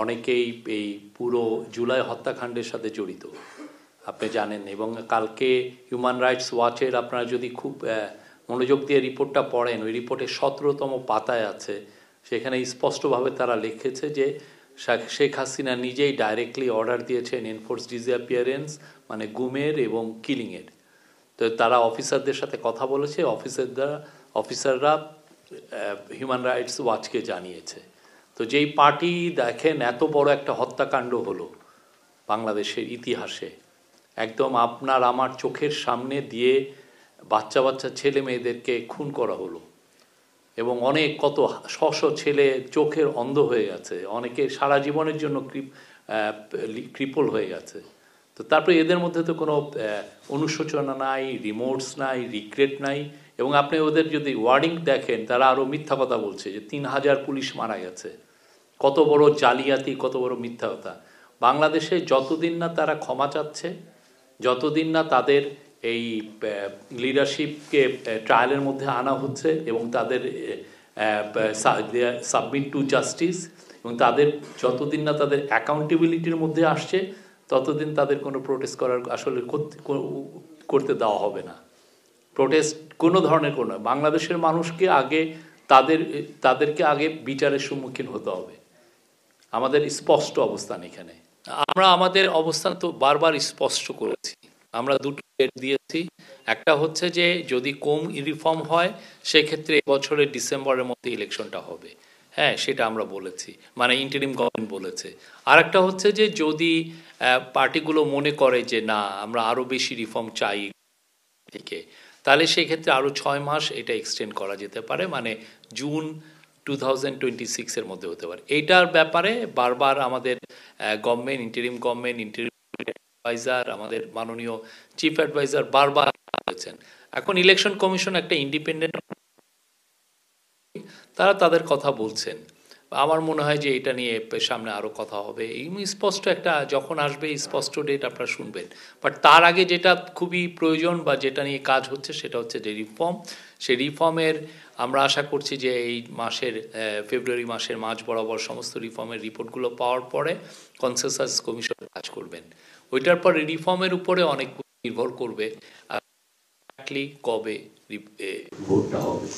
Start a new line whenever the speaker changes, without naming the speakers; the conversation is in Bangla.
অনেকেই এই পুরো জুলাই হত্যাকাণ্ডের সাথে জড়িত আপনি জানেন। এবং কালকে হিউম্যান রাইটস ওয়াচের আপনারা যদি খুব মনোযোগ দিয়ে রিপোর্টটা পড়েন, ওই রিপোর্টের 17তম পাতায় আছে, সেখানে স্পষ্টভাবে তারা লিখেছে যে শেখ হাসিনা নিজেই ডাইরেক্টলি অর্ডার দিয়েছেন এনফোর্স ডিসঅ্যাপিয়ারেন্স, মানে গুমের এবং কিলিংয়ের। তো তারা অফিসারদের সাথে কথা বলেছে, অফিসাররা হিউম্যান রাইটস ওয়াচকে জানিয়েছে। তো যেই পার্টি দেখেন এত বড় একটা হত্যাকাণ্ড হলো বাংলাদেশের ইতিহাসে, একদম আপনার আমার চোখের সামনে দিয়ে বাচ্চা বাচ্চা ছেলে মেয়েদেরকে খুন করা হলো, এবং অনেক কত শশ ছেলে চোখের অন্ধ হয়ে গেছে, অনেকে সারা জীবনের জন্য ক্রিপল হয়ে গেছে। তো তারপরে এদের মধ্যে তো কোনো অনুশোচনা নাই, রিমোর্স নাই, রিগ্রেট নাই। এবং আপনি ওদের যদি ওয়ার্ডিং দেখেন, তারা আরও মিথ্যা কথা বলছে যে 3000 পুলিশ মারা গেছে। কত বড় জালিয়াতি, কত বড় মিথ্যা কথা। বাংলাদেশে যতদিন না তারা ক্ষমা চাচ্ছে, যতদিন না তাদের এই লিডারশিপকে ট্রায়ালের মধ্যে আনা হচ্ছে এবং তাদের সাবমিট টু জাস্টিস, এবং তাদের যতদিন না তাদের অ্যাকাউন্টেবিলিটির মধ্যে আসছে, ততদিন তাদের কোনো প্রোটেস্ট করার আসলে করতে দেওয়া হবে না। প্রোটেস্ট কোনো ধরনের কোনো, বাংলাদেশের মানুষকে আগে তাদেরকে আগে বিচারের সম্মুখীন হতে হবে। আমাদের স্পষ্ট অবস্থান এখানে, আমরা আমাদের অবস্থান তো বারবার স্পষ্ট করেছি। আমরা দুটো ডেট দিয়েছি। একটা হচ্ছে যে যদি কম রিফর্ম হয় সেক্ষেত্রে এবছরের ডিসেম্বরের মধ্যে ইলেকশনটা হবে, হ্যাঁ সেটা আমরা বলেছি, মানে ইন্টারিম গভর্নমেন্ট বলেছে। আর একটা হচ্ছে যে যদি পার্টিগুলো মনে করে যে না আমরা আরও বেশি রিফর্ম চাই থেকে, তাহলে সেক্ষেত্রে আরও 6 মাস এটা এক্সটেন্ড করা যেতে পারে, মানে জুন 2026-এর মধ্যে হতে পারে। এইটার ব্যাপারে বারবার আমাদের গভর্নমেন্ট, ইন্টারিম অ্যাডভাইজার, আমাদের মাননীয় চিফ অ্যাডভাইজার বারবার বলেছেন। এখন ইলেকশন কমিশন একটা ইন্ডিপেন্ডেন্ট, তারা তাদের কথা বলছেন। আমার মনে হয় যে এটা নিয়ে সামনে আরও কথা হবে। এই স্পষ্ট একটা যখন আসবে স্পষ্ট ডেট আপনারা শুনবেন। বাট তার আগে যেটা খুবই প্রয়োজন বা যেটা নিয়ে কাজ হচ্ছে সেটা হচ্ছে যে রিফর্ম। সেই রিফর্মের আমরা আশা করছি যে এই মাসের ফেব্রুয়ারি মাসের মাঝ বরাবর সমস্ত রিফর্মের রিপোর্টগুলো পাওয়ার পরে কনসেনসাস কমিশন কাজ করবেন। ওইটার পরে রিফর্মের উপরে অনেক নির্ভর করবে কবে ভোটটা হবে।